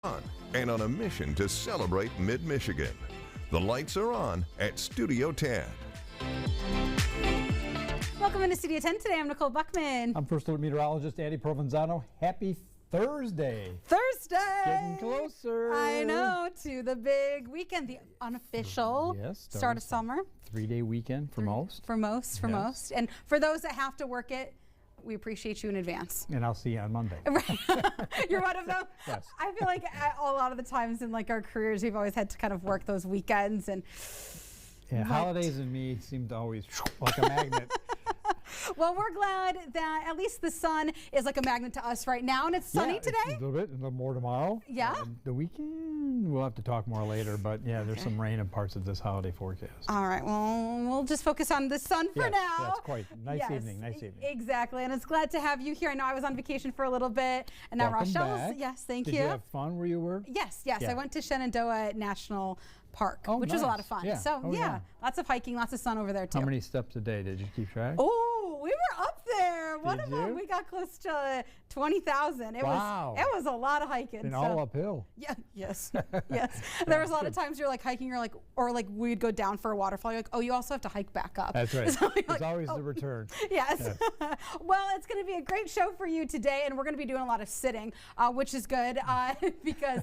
on and on a mission to celebrate Mid-Michigan. The lights are on at Studio 10. Welcome into Studio 10 today. I'm Nicole Buckman. I'm First Alert Meteorologist Andy Provenzano. Happy Thursday. Thursday. Getting closer. I know, to the big weekend, the unofficial start of summer. 3-day weekend for most. For most. And for those that have to work it, we appreciate you in advance. And I'll see you on Monday. You're one of them? Yes. I feel like a lot of the times in like our careers, we've always had to kind of work those weekends. And yeah, holidays and me seem to always like a magnet. Well, we're glad that at least the sun is like a magnet to us right now, and it's sunny today. A little bit, a little more tomorrow. Yeah. The weekend, we'll have to talk more later, but yeah, there's some rain in parts of this holiday forecast. All right, well, we'll just focus on the sun for now. That's quite nice evening, nice evening. Exactly, and it's glad to have you here. I know I was on vacation for a little bit, and now Welcome Rochelle's. back. Yes, thank you. Did you have fun where you were? Yes. Yeah. I went to Shenandoah National Park, which was a lot of fun. Yeah. So yeah, lots of hiking, lots of sun over there too. How many steps a day did you keep track? Oh, we were up there. One of them, you? we got close to 20,000. It was a lot of hiking. And all uphill. Yeah. Yes. Yes. There was a lot of times you're like hiking, or like we'd go down for a waterfall. You're like, oh, you also have to hike back up. That's right. So It's always the return. Yes. Well, it's going to be a great show for you today, and we're going to be doing a lot of sitting, which is good because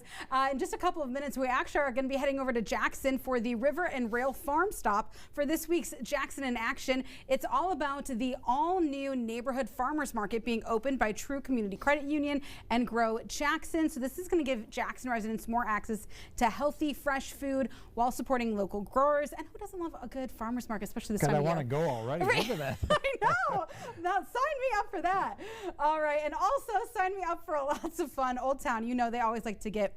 in just a couple of minutes, we actually are going to be heading over to Jackson for the River and Rail Farm Stop for this week's Jackson in Action. It's all about the all-new neighborhood farmers market being opened by True Community Credit Union and Grow Jackson. So this is going to give Jackson residents more access to healthy, fresh food while supporting local growers. And who doesn't love a good farmers market, especially this time of year? I want to go already. Look at that. I know. Now sign me up for that. All right, and also sign me up for lots of fun. Old Town, you know they always like to get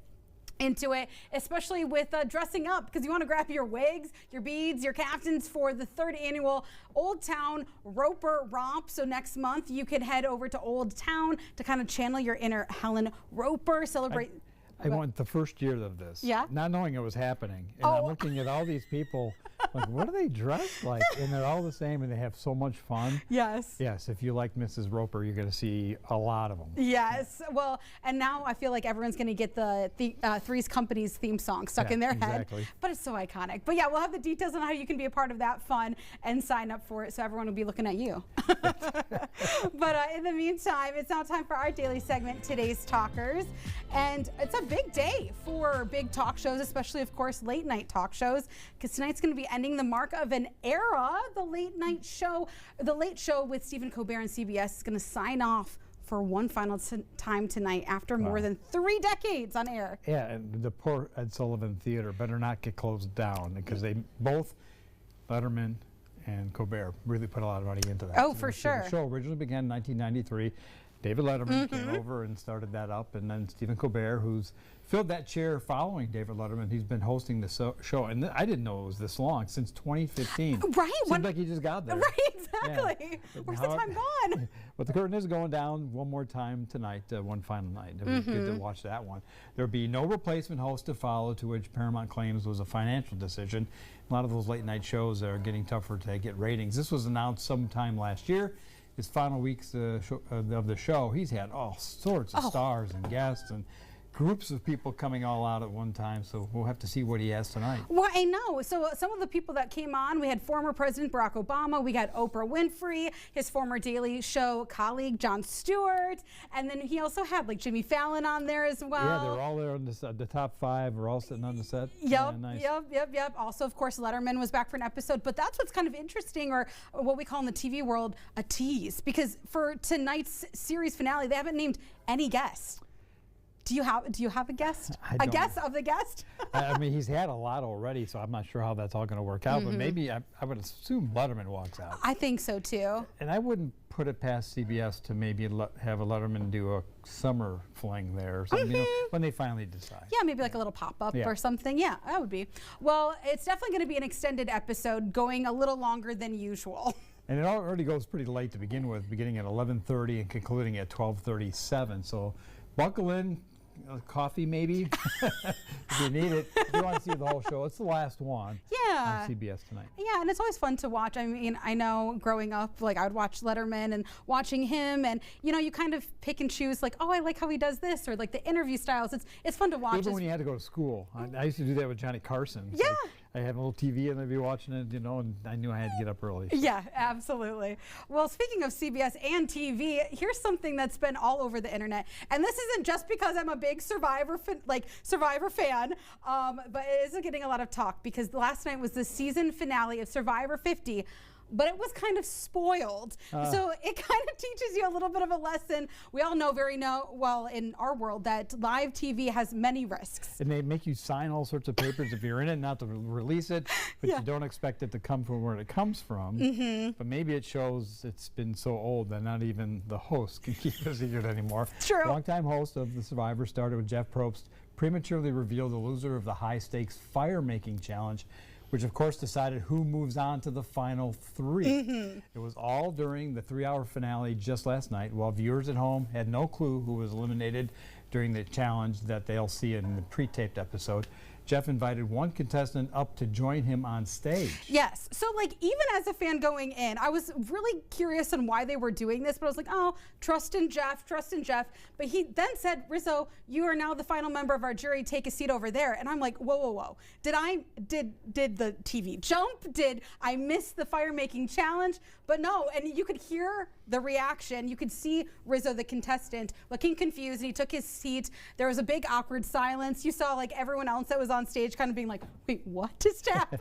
into it, especially with dressing up, because you want to grab your wigs, your beads, your caftans for the 3rd annual Old Town Roper Romp. So next month you can head over to Old Town to kind of channel your inner Helen Roper, celebrate. I went the first year of this, not knowing it was happening, and I'm looking at all these people like, what are they dressed like? And they're all the same, and they have so much fun. Yes. Yes, if you like Mrs. Roper, you're going to see a lot of them. Yes. Well, and now I feel like everyone's going to get the Three's Company's theme song stuck in their head. But it's so iconic. But yeah, we'll have the details on how you can be a part of that fun and sign up for it, so everyone will be looking at you. But in the meantime, it's now time for our daily segment, Today's Talkers. And it's a big day for big talk shows, especially, of course, late night talk shows, because tonight's going to be ending the mark of an era. The Late Show with Stephen Colbert and CBS is going to sign off for one final time tonight after more than 3 decades on air. Yeah, and the poor Ed Sullivan Theater better not get closed down, because they both, Letterman and Colbert, really put a lot of money into that. Oh, for sure. The show originally began in 1993. David Letterman came over and started that up, and then Stephen Colbert, who's filled that chair following David Letterman. He's been hosting the show, and I didn't know it was this long, since 2015. Right. Seems like he just got there. Right, exactly. Yeah. Where's the time gone? But the curtain is going down one more time tonight, one final night. We get to watch that one. There'll be no replacement host to follow, to which Paramount claims was a financial decision. A lot of those late night shows are getting tougher to get ratings. This was announced sometime last year. His final weeks of the show, he's had all sorts of stars and guests and groups of people coming all out at one time, so we'll have to see what he has tonight. Well, I know. So some of the people that came on, we had former President Barack Obama, we got Oprah Winfrey, his former Daily Show colleague Jon Stewart, and then he also had like Jimmy Fallon on there as well. Yeah, they're all there on the top 5 are all sitting on the set. Yep, yeah, nice. Yep. Also, of course, Letterman was back for an episode, but that's what's kind of interesting, or what we call in the TV world a tease, because for tonight's series finale, they haven't named any guests. Do you have a guest? A guess of the guest? I mean, he's had a lot already, so I'm not sure how that's all going to work out. But maybe I would assume Letterman walks out. I think so too. And I wouldn't put it past CBS to maybe have a Letterman do a summer fling there or something, you know, when they finally decide. Yeah, maybe like a little pop-up or something. Yeah, that would be. Well, it's definitely going to be an extended episode, going a little longer than usual. And it already goes pretty late to begin with, beginning at 11:30 and concluding at 12:37. So buckle in. coffee maybe, if you need it. If you want to see the whole show, it's the last one. Yeah. On CBS tonight. Yeah, and it's always fun to watch. I mean, I know growing up, like I would watch Letterman and watching him, and you know, you kind of pick and choose, like, oh, I like how he does this, or like the interview styles. It's fun to watch. Even when you had to go to school. I used to do that with Johnny Carson. Yeah. Like, I had a little TV and I'd be watching it, you know, and I knew I had to get up early. Yeah, absolutely. Well, speaking of CBS and TV, here's something that's been all over the internet, and this isn't just because I'm a big Survivor fan, but it is getting a lot of talk because last night was the season finale of Survivor 50. But it was kind of spoiled. So it kind of teaches you a little bit of a lesson. We all know well in our world that live TV has many risks. And they make you sign all sorts of papers if you're in it, not to release it, but you don't expect it to come from where it comes from. But maybe it shows it's been so old that not even the host can keep a secret anymore. True. Longtime host of The Survivor started with Jeff Probst prematurely revealed the loser of the high-stakes fire-making challenge, which of course decided who moves on to the final three. It was all during the 3-hour finale just last night, while viewers at home had no clue who was eliminated during the challenge that they'll see in the pre-taped episode. Jeff invited one contestant up to join him on stage. Yes, so like even as a fan going in, I was really curious on why they were doing this, but I was like, oh, trust in Jeff. But he then said, Rizzo, you are now the final member of our jury, take a seat over there. And I'm like, whoa. Did the TV jump? Did I miss the fire making challenge? But no, and you could hear the reaction. You could see Rizzo, the contestant, looking confused, and he took his seat. There was a big awkward silence. You saw like everyone else that was on stage kind of being like, wait, what just happened?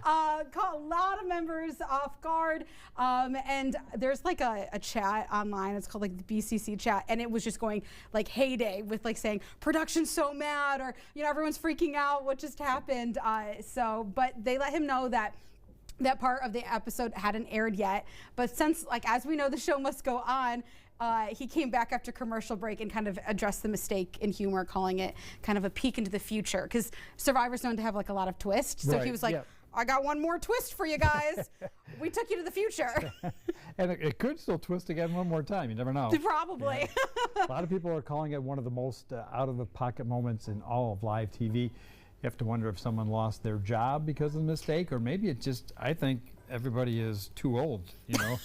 Caught a lot of members off guard. And there's like a chat online. It's called like the BCC chat. And it was just going like heyday with like saying, production's so mad, or, you know, everyone's freaking out. What just happened? But they let him know that part of the episode hadn't aired yet. But since, like, as we know, the show must go on, he came back after commercial break and kind of addressed the mistake in humor, calling it kind of a peek into the future. Because Survivor's known to have like a lot of twists. So he was like, I got one more twist for you guys. We took you to the future. And it could still twist again one more time. You never know. Probably. Yeah. A lot of people are calling it one of the most out-of-the-pocket moments in all of live TV. You have to wonder if someone lost their job because of the mistake, or maybe it just, I think everybody is too old, you know.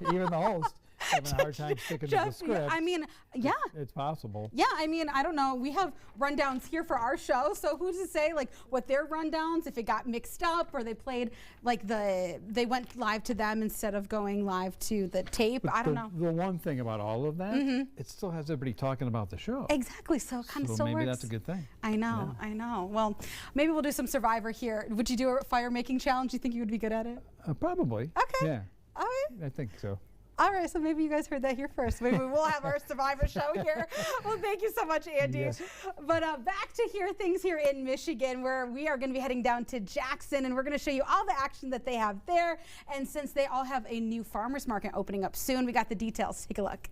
Even the host having a hard time sticking to the script. I mean, yeah. It's possible. Yeah, I mean, I don't know. We have rundowns here for our show, so who's to say like what their rundowns, if it got mixed up or they played like they went live to them instead of going live to the tape. But I don't know. The one thing about all of that, it still has everybody talking about the show. Exactly, so it kind of still maybe works. that's a good thing. I know, yeah. I know. Well, maybe we'll do some Survivor here. Would you do a fire making challenge? Do you think you would be good at it? Probably. Okay. Yeah. All right. I think so. All right, so maybe you guys heard that here first. Maybe we'll have our Survivor show here. Well, thank you so much, Andy. Yes. But back to hear things here in Michigan, where we are going to be heading down to Jackson, and we're going to show you all the action that they have there. And since they all have a new farmers market opening up soon, we got the details. Take a look.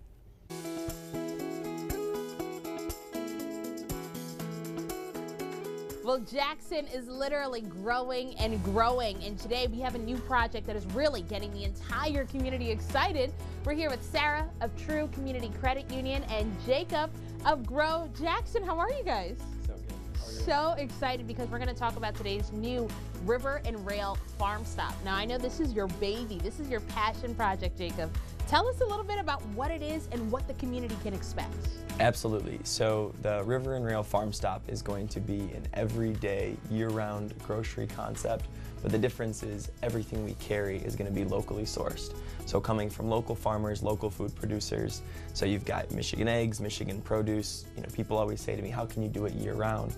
Well, Jackson is literally growing and growing, and today we have a new project that is really getting the entire community excited. We're here with Sarah of True Community Credit Union and Jacob of Grow Jackson. How are you guys? So good. How are you? So excited because we're going to talk about today's new River and Rail Farm Stop. Now, I know this is your baby. This is your passion project, Jacob. Tell us a little bit about what it is and what the community can expect. Absolutely. So the River and Rail Farm Stop is going to be an everyday, year-round grocery concept, but the difference is everything we carry is going to be locally sourced. So coming from local farmers, local food producers. So you've got Michigan eggs, Michigan produce. You know, people always say to me, how can you do it year-round?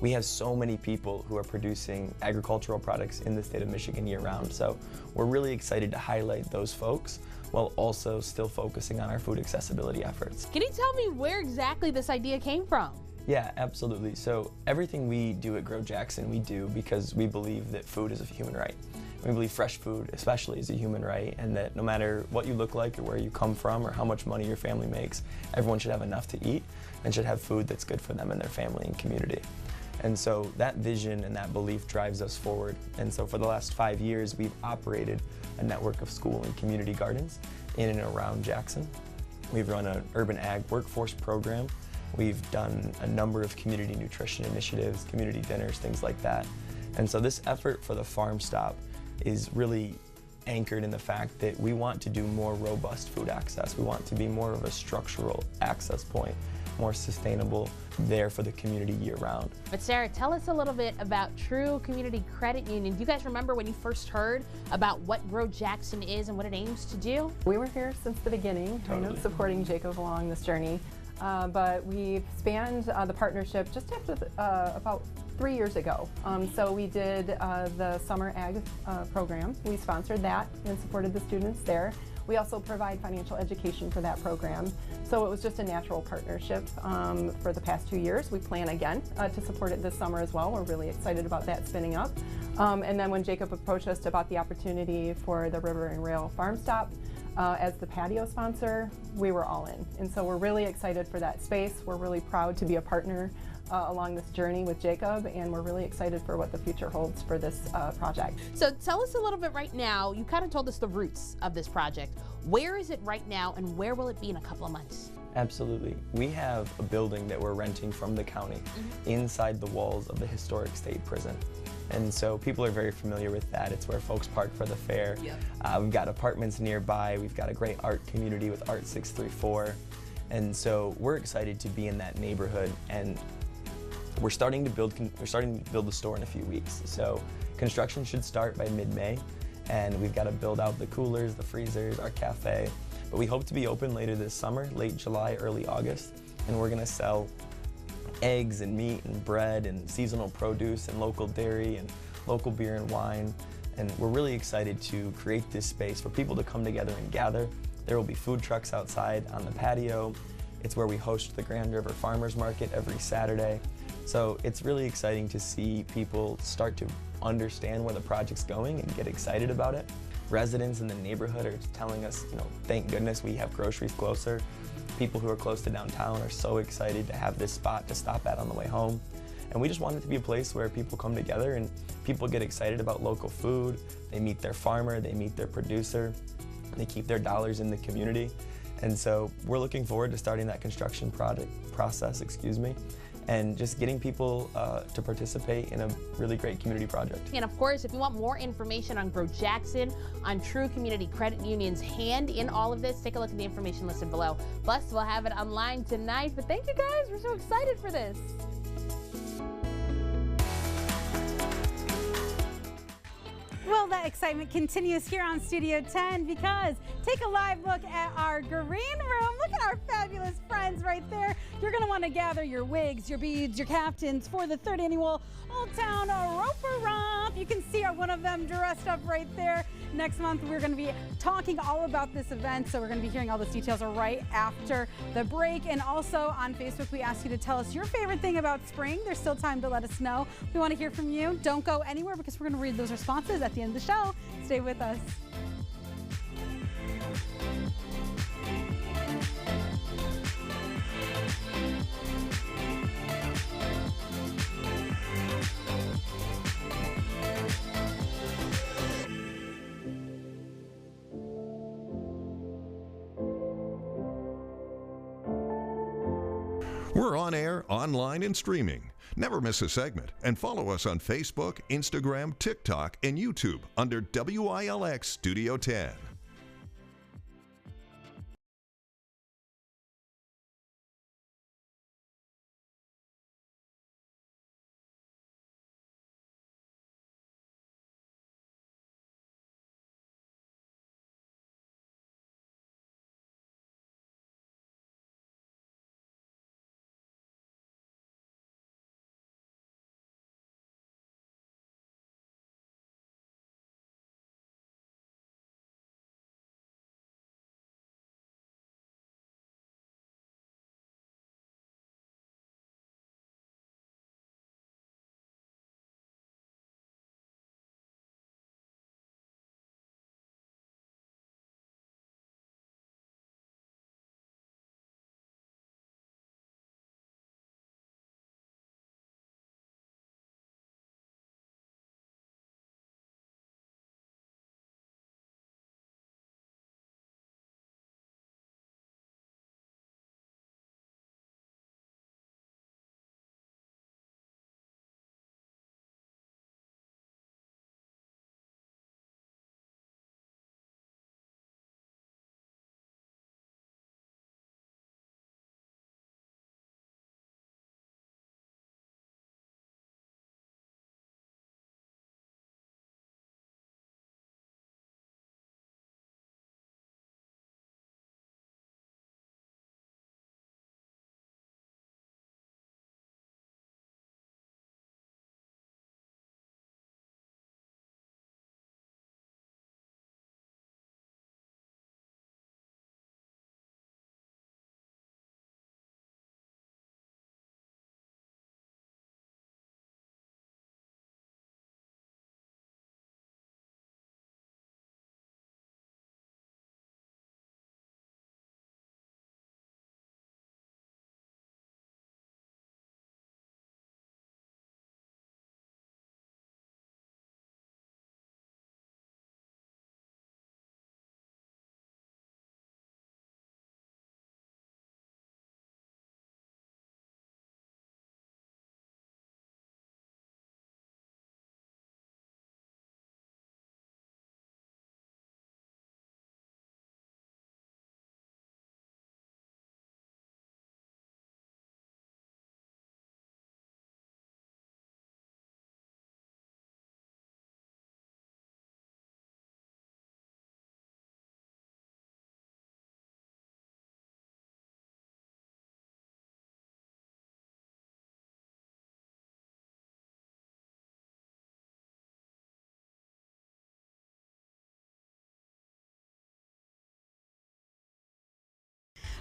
We have so many people who are producing agricultural products in the state of Michigan year-round. So we're really excited to highlight those folks, while also still focusing on our food accessibility efforts. Can you tell me where exactly this idea came from? Yeah, absolutely. So everything we do at Grow Jackson, we do because we believe that food is a human right. We believe fresh food especially is a human right, and that no matter what you look like or where you come from or how much money your family makes, everyone should have enough to eat and should have food that's good for them and their family and community. And so that vision and that belief drives us forward. And so for the last 5 years, we've operated a network of school and community gardens in and around Jackson. We've run an urban ag workforce program We've done a number of community nutrition initiatives, community dinners, things like that. And so this effort for the Farm Stop is really anchored in the fact that we want to do more robust food access. We want to be more of a structural access point, more sustainable there for the community year-round. But Sarah, tell us a little bit about True Community Credit Union. Do you guys remember when you first heard about what Grow Jackson is and what it aims to do? We were here since the beginning, supporting Jacob along this journey. But we've spanned the partnership just after about 3 years ago. So we did the Summer Ag program. We sponsored that and supported the students there. We also provide financial education for that program. So it was just a natural partnership for the past 2 years. We plan again to support it this summer as well. We're really excited about that spinning up. And then when Jacob approached us about the opportunity for the River and Rail Farm Stop, as the patio sponsor, we were all in. And so we're really excited for that space. We're really proud to be a partner along this journey with Jacob, and we're really excited for what the future holds for this project. So tell us a little bit right now, you kind of told us the roots of this project. Where is it right now and where will it be in a couple of months? Absolutely. We have a building that we're renting from the county inside the walls of the historic state prison. And so people are very familiar with that. It's where folks park for the fair. Yep. We've got apartments nearby. We've got a great art community with Art 634. And so we're excited to be in that neighborhood, and we're starting to build the store in a few weeks. So construction should start by mid-May, and we've got to build out the coolers, the freezers, our cafe. But we hope to be open later this summer, late July, early August, and we're going to sell eggs and meat and bread and seasonal produce and local dairy and local beer and wine. And we're really excited to create this space for people to come together and gather. There will be food trucks outside on the patio. It's where we host the Grand River Farmers Market every Saturday. So it's really exciting to see people start to understand where the project's going and get excited about it. Residents in the neighborhood are telling us, thank goodness we have groceries closer. People who are close to downtown are so excited to have this spot to stop at on the way home. And we just want it to be a place where people come together and people get excited about local food. They meet their farmer, they meet their producer, they keep their dollars in the community. And so we're looking forward to starting that construction process, and just getting people to participate in a really great community project. And of course, if you want more information on Grow Jackson, on True Community Credit Union's hand in all of this, take a look at the information listed below. Plus, we'll have it online tonight. But thank you guys, we're so excited for this. Well, that excitement continues here on Studio 10 because take a live look at our green room. Look at our fabulous friends right there. You're going to want to gather your wigs, your beads, your caftans for the 3rd annual Old Town Roper Romp. You can see one of them dressed up right there. Next month, we're going to be talking all about this event, so we're going to be hearing all those details right after the break. And also on Facebook, we asked you to tell us your favorite thing about spring. There's still time to let us know. We want to hear from you. Don't go anywhere because we're going to read those responses at the end of the show. Stay with us. We're on air, online, and streaming. Never miss a segment, and follow us on Facebook, Instagram, TikTok, and YouTube under WILX Studio 10.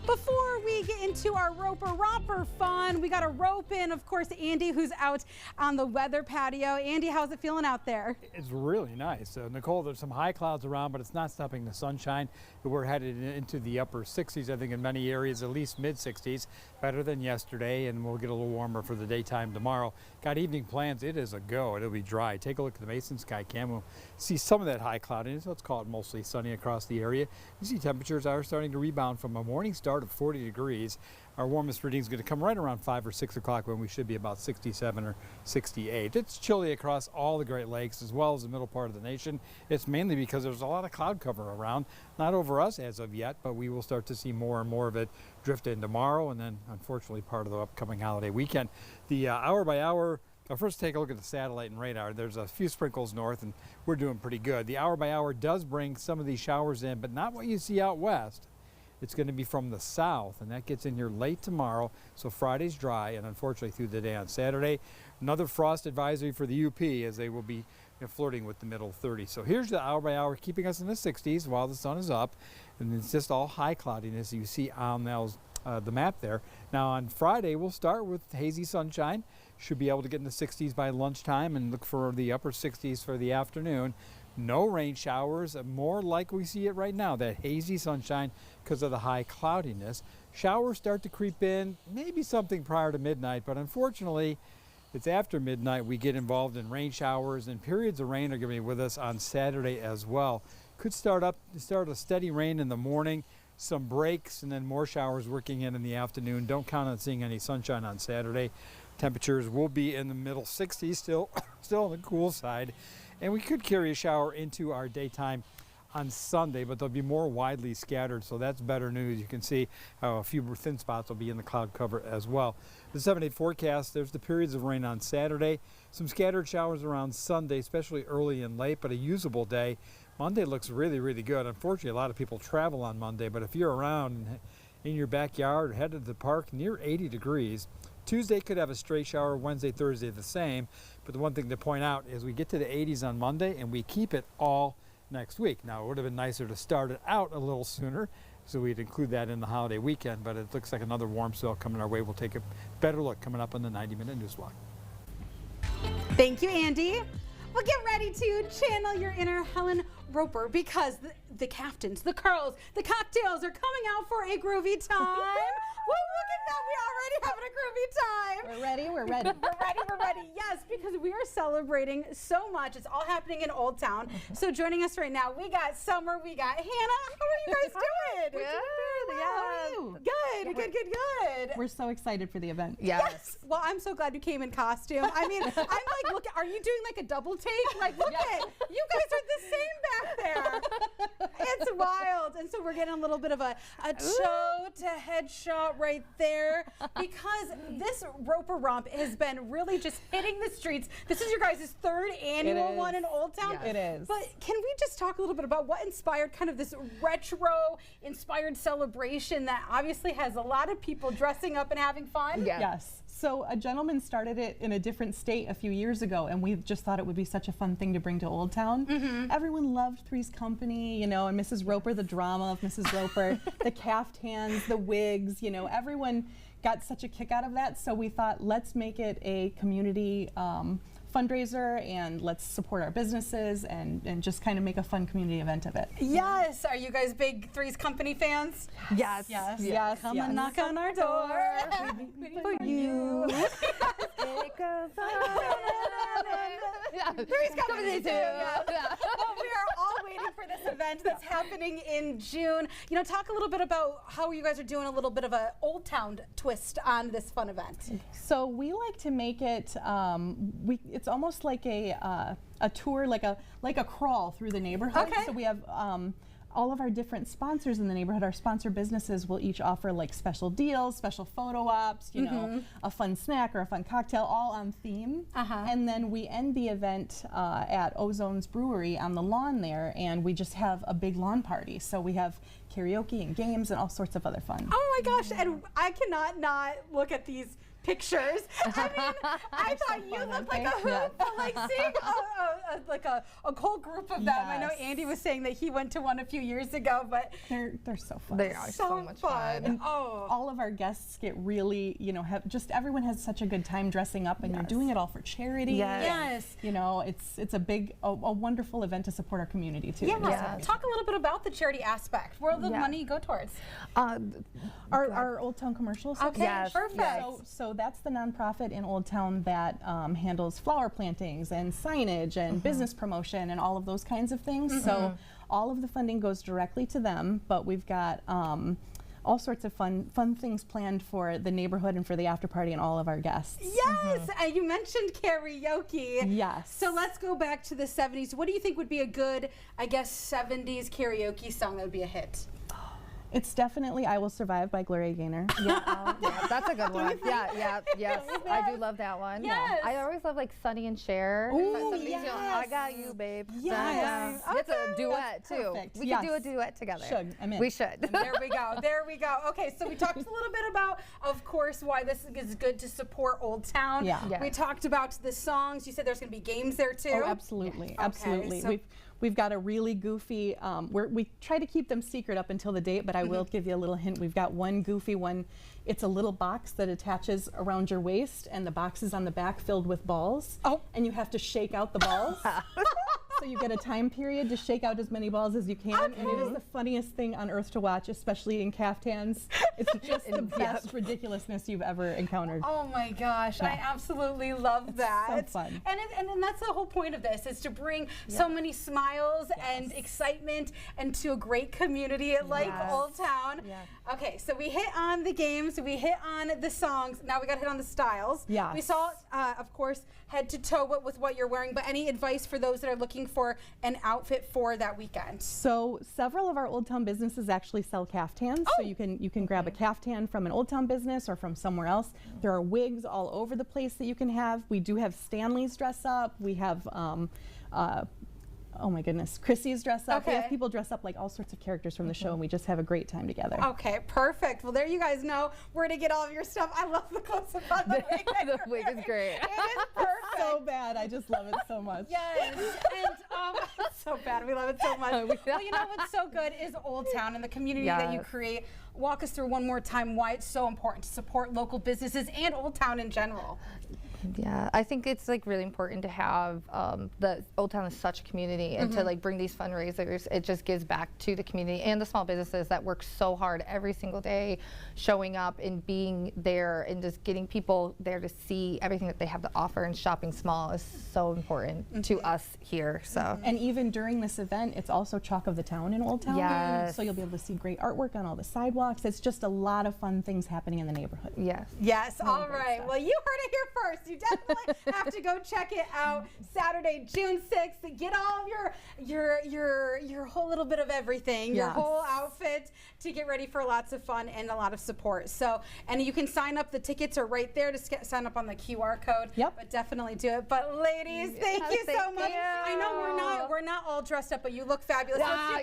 Before we get into our Roper Romper fun, we got to rope in, of course, Andy, who's out on the weather patio. Andy, how's it feeling out there? It's really nice. Nicole, there's some high clouds around, but it's not stopping the sunshine. We're headed into the upper 60s, I think, in many areas, at least mid-60s, better than yesterday, and we'll get a little warmer for the daytime tomorrow. Got evening plans. It is a go. It'll be dry. Take a look at the Mason Sky Cam. We'll see some of that high cloudiness. Let's call it mostly sunny across the area. You see temperatures are starting to rebound from a morning start of 40 degrees. Our warmest reading is going to come right around 5 or 6 o'clock when we should be about 67 or 68. It's chilly across all the Great Lakes as well as the middle part of the nation. It's mainly because there's a lot of cloud cover around. Not over us as of yet, but we will start to see more and more of it drift in tomorrow and then unfortunately part of the upcoming holiday weekend. The hour by hour, first take a look at the satellite and radar. There's a few sprinkles north and we're doing pretty good. The hour by hour does bring some of these showers in, but not what you see out west. It's going to be from the south, and that gets in here late tomorrow. So Friday's dry, and unfortunately through the day on Saturday. Another frost advisory for the UP as they will be flirting with the middle 30s. So here's the hour by hour, keeping us in the 60s while the sun is up, and it's just all high cloudiness you see on the map there. Now on Friday we'll start with hazy sunshine. Should be able to get in the 60s by lunchtime and look for the upper 60s for the afternoon. No rain showers, more like we see it right now, that hazy sunshine because of the high cloudiness. Showers start to creep in, maybe something prior to midnight, but unfortunately it's after midnight we get involved in rain showers, and periods of rain are going to be with us on Saturday as well. Could start a steady rain in the morning, some breaks, and then more showers working in the afternoon. Don't count on seeing any sunshine on Saturday. Temperatures will be in the middle 60s, still on the cool side. And we could carry a shower into our daytime on Sunday, but they'll be more widely scattered, so that's better news. You can see how a few thin spots will be in the cloud cover as well. The 7-day forecast, there's the periods of rain on Saturday, some scattered showers around Sunday, especially early and late, but a usable day. Monday looks really, really good. Unfortunately, a lot of people travel on Monday, but if you're around in your backyard or headed to the park, near 80 degrees. Tuesday could have a stray shower, Wednesday, Thursday the same, but the one thing to point out is we get to the 80s on Monday and we keep it all next week. Now it would have been nicer to start it out a little sooner, so we'd include that in the holiday weekend, but it looks like another warm spell coming our way. We'll take a better look coming up on the 90-minute news block. Thank you, Andy. Well, get ready to channel your inner Helen Roper because the caftans, the curls, the cocktails are coming out for a groovy time. Woo, look at that. We already having a groovy time. We're ready. We're ready. We're ready. Yes, because we are celebrating so much. It's all happening in Old Town. So joining us right now, we got Summer, we got Hannah. How are you guys doing? Good. How are you? Good. We're so excited for the event. Yes. Well, I'm so glad you came in costume. I mean, I'm like, look, are you doing like a double take? Like, look at, you guys are the same back there. It's wild. And so we're getting a little bit of a toe to head shot right there because this Roper Romp has been really just hitting the streets. This is your guys' third annual one in Old Town. Yes. It is. But can we just talk a little bit about what inspired kind of this retro inspired celebration that obviously has a lot of people dressing up and having fun? Yes. So a gentleman started it in a different state a few years ago, and we just thought it would be such a fun thing to bring to Old Town. Everyone loved Three's Company, you know, and Mrs. Roper, the drama of Mrs. Roper, the caftans, the wigs, you know, everyone got such a kick out of that. So we thought, let's make it a community fundraiser, and let's support our businesses and just kind of make a fun community event of it. Yes. Are you guys big Three's Company fans? Yes. Come and knock on our door. For you. Three's Company too. Well, we are all waiting for this event that's happening in June. You know, talk a little bit about how you guys are doing a little bit of a Old Town twist on this fun event. So we like to make it, it's almost like a tour, like a crawl through the neighborhood. Okay. So we have all of our different sponsors in the neighborhood, our sponsor businesses will each offer like special deals, special photo ops, you know, a fun snack or a fun cocktail, all on theme. And then we end the event at Ozone's Brewery on the lawn there, and we just have a big lawn party. So we have karaoke and games and all sorts of other fun. Oh my gosh, and I cannot not look at these pictures. I mean, I thought you looked like a hoop, but like seeing a whole group of them. I know Andy was saying that he went to one a few years ago, but they're so fun. They are so much fun. And all of our guests get really, everyone has such a good time dressing up, and you're doing it all for charity. Yes. It's a big, a wonderful event to support our community too. Talk a little bit about the charity aspect. Where will the money go towards? Our Old Town Commercial Association. Okay, perfect. So that's the nonprofit in Old Town that handles flower plantings and signage and business promotion and all of those kinds of things. So all of the funding goes directly to them, but we've got all sorts of fun things planned for the neighborhood and for the after party and all of our guests. Yes, and you mentioned karaoke. Yes. So let's go back to the 70s. What do you think would be a good, 70s karaoke song that would be a hit? It's definitely "I Will Survive" by Gloria Gaynor. Yeah, that's a good one. Yes, I do love that one. Yes. I always love like Sonny and Cher. Ooh, I got you, babe. Yes. It's a duet too. Perfect. We could do a duet together. I'm in. We should. There we go. There we go. Okay, so we talked a little bit about, of course, why this is good to support Old Town. Yeah. We talked about the songs. You said there's going to be games there too. Oh, absolutely, absolutely. So We've got a really goofy, we try to keep them secret up until the date, but I will give you a little hint. We've got one goofy one. It's a little box that attaches around your waist, and the box is on the back filled with balls. Oh. And you have to shake out the balls. So you get a time period to shake out as many balls as you can, and it is the funniest thing on earth to watch, especially in caftans. It's just the best ridiculousness you've ever encountered. Oh my gosh, I absolutely love that. So fun. And that's the whole point of this, is to bring so many smiles and excitement into a great community like Old Town. Okay, so we hit on the games, we hit on the songs, now we got to hit on the styles. We saw, of course, head to toe with what you're wearing, but any advice for those that are looking for an outfit for that weekend? So several of our Old Town businesses actually sell caftans, so you can grab a caftan from an Old Town business or from somewhere else. There are wigs all over the place that you can have. We do have Stanley's dress up. We have oh my goodness, Chrissy's dress up. We have people dress up like all sorts of characters from the show, and we just have a great time together. Okay, perfect. Well, there you guys know where to get all of your stuff. I love the close-up on the wig. The wig is great. It is perfect. So bad. I just love it so much. Yes, and it's so bad. We love it so much. Well, you know what's so good is Old Town and the community that you create. Walk us through one more time why it's so important to support local businesses and Old Town in general. Yeah, I think it's like really important to have the Old Town is such a community, and to like bring these fundraisers. It just gives back to the community and the small businesses that work so hard every single day, showing up and being there and just getting people there to see everything that they have to offer. And shopping small is so important to us here. So and even during this event, it's also Chalk of the Town in Old Town. Yes. So you'll be able to see great artwork on all the sidewalks. It's just a lot of fun things happening in the neighborhood. Yes. Yes. All right. Well, you heard it here first. You definitely have to go check it out. Saturday, June 6th. Get all of your whole little bit of everything, your whole outfit, to get ready for lots of fun and a lot of support. So, and you can sign up. The tickets are right there to sign up on the QR code. Yep. But definitely do it. But ladies, thank you so much. I know we're not all dressed up, but you look fabulous. Yeah,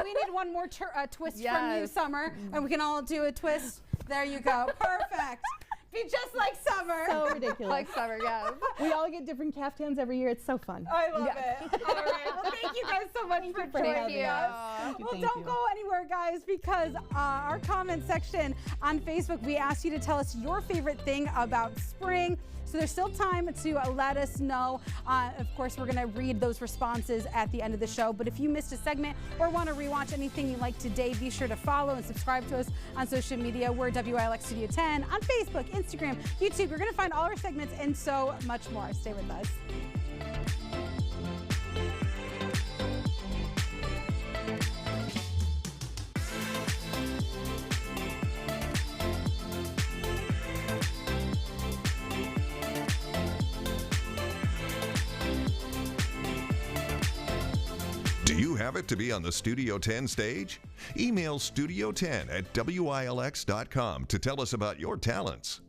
we need one more twist from you, Summer, and we can all do a twist. There you go. Perfect. Be just like Summer. So ridiculous. Like Summer, yes. We all get different caftans every year. It's so fun. I love it. All right. Well, thank you guys so much for joining us. Well, don't go anywhere, guys, because our comment section on Facebook, we asked you to tell us your favorite thing about spring. So there's still time to let us know. Of course, we're going to read those responses at the end of the show. But if you missed a segment or want to rewatch anything you like today, be sure to follow and subscribe to us on social media. We're WILX Studio 10 on Facebook, Instagram, YouTube. You're going to find all our segments and so much more. Stay with us. Do you have it to be on the Studio 10 stage? Email studio10@wilx.com to tell us about your talents.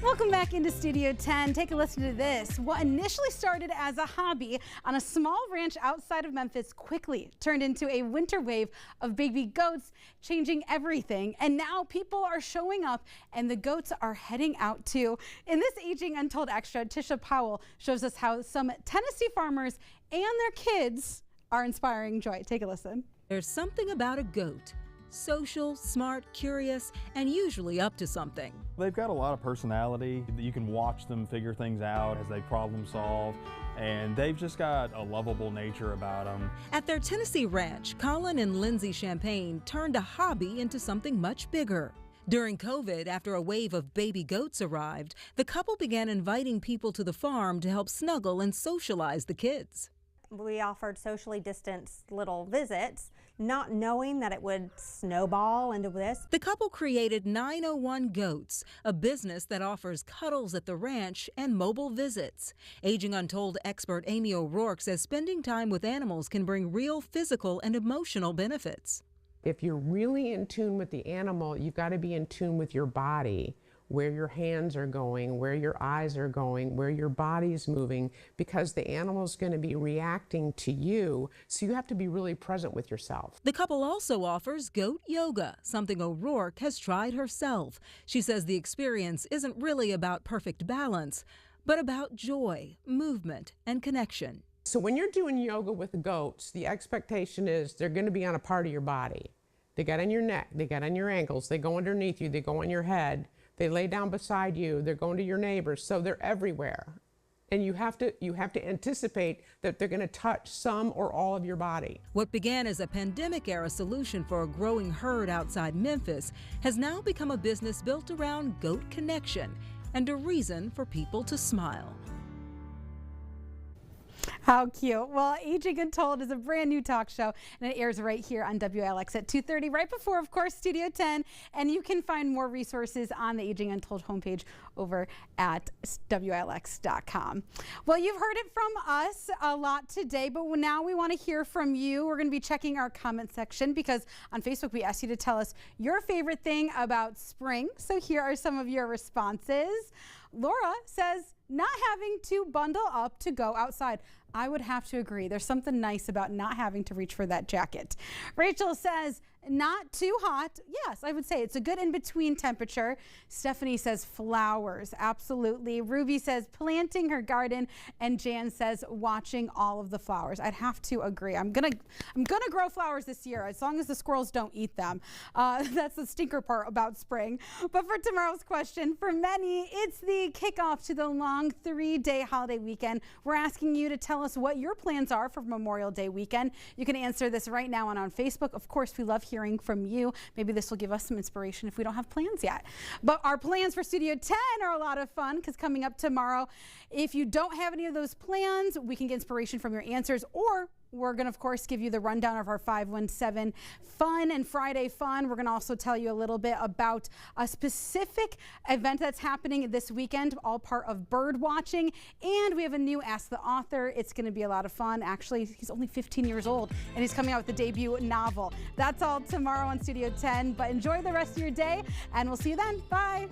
Welcome back into Studio 10. Take a listen to this. What initially started as a hobby on a small ranch outside of Memphis quickly turned into a winter wave of baby goats, changing everything. And now people are showing up and the goats are heading out too. In this Aging Untold Extra, Tisha Powell shows us how some Tennessee farmers and their kids are inspiring joy. Take a listen. There's something about a goat. Social, smart, curious, and usually up to something. They've got a lot of personality. You can watch them figure things out as they problem solve, and they've just got a lovable nature about them. At their Tennessee ranch, Colin and Lindsay Champagne turned a hobby into something much bigger. During COVID, after a wave of baby goats arrived, the couple began inviting people to the farm to help snuggle and socialize the kids. We offered socially distanced little visits, not knowing that it would snowball into this. The couple created 901 Goats, a business that offers cuddles at the ranch and mobile visits. Aging Untold expert Amy O'Rourke says spending time with animals can bring real physical and emotional benefits. If you're really in tune with the animal, you've got to be in tune with your body, where your hands are going, where your eyes are going, where your body's moving, because the animal's going to be reacting to you, so you have to be really present with yourself. The couple also offers goat yoga, something O'Rourke has tried herself. She says the experience isn't really about perfect balance, but about joy, movement, and connection. So when you're doing yoga with the goats, the expectation is they're going to be on a part of your body. They get on your neck, they get on your ankles, they go underneath you, they go on your head. They lay down beside you, they're going to your neighbors, so they're everywhere. And you have to anticipate that they're going to touch some or all of your body. What began as a pandemic-era solution for a growing herd outside Memphis has now become a business built around goat connection and a reason for people to smile. How cute. Well, Aging Untold is a brand new talk show, and it airs right here on WILX at 2:30, right before, of course, Studio 10. And you can find more resources on the Aging Untold homepage over at WILX.com. Well, you've heard it from us a lot today, but now we want to hear from you. We're going to be checking our comment section because on Facebook we asked you to tell us your favorite thing about spring. So here are some of your responses. Laura says, not having to bundle up to go outside. I would have to agree. There's something nice about not having to reach for that jacket. Rachel says, not too hot. Yes, I would say it's a good in-between temperature. Stephanie says flowers. Absolutely. Ruby says planting her garden, and Jan says watching all of the flowers. I'd have to agree. I'm gonna grow flowers this year as long as the squirrels don't eat them. That's the stinker part about spring. But for tomorrow's question, for many, it's the kickoff to the long 3-day holiday weekend. We're asking you to tell us what your plans are for Memorial Day weekend. You can answer this right now on Facebook. Of course, we love hearing from you. Maybe this will give us some inspiration if we don't have plans yet. But our plans for Studio 10 are a lot of fun because coming up tomorrow, if you don't have any of those plans, we can get inspiration from your answers, or we're going to, of course, give you the rundown of our 517 Fun and Friday Fun. We're going to also tell you a little bit about a specific event that's happening this weekend, all part of bird watching. And we have a new Ask the Author. It's going to be a lot of fun. Actually, he's only 15 years old, and he's coming out with a debut novel. That's all tomorrow on Studio 10. But enjoy the rest of your day, and we'll see you then. Bye.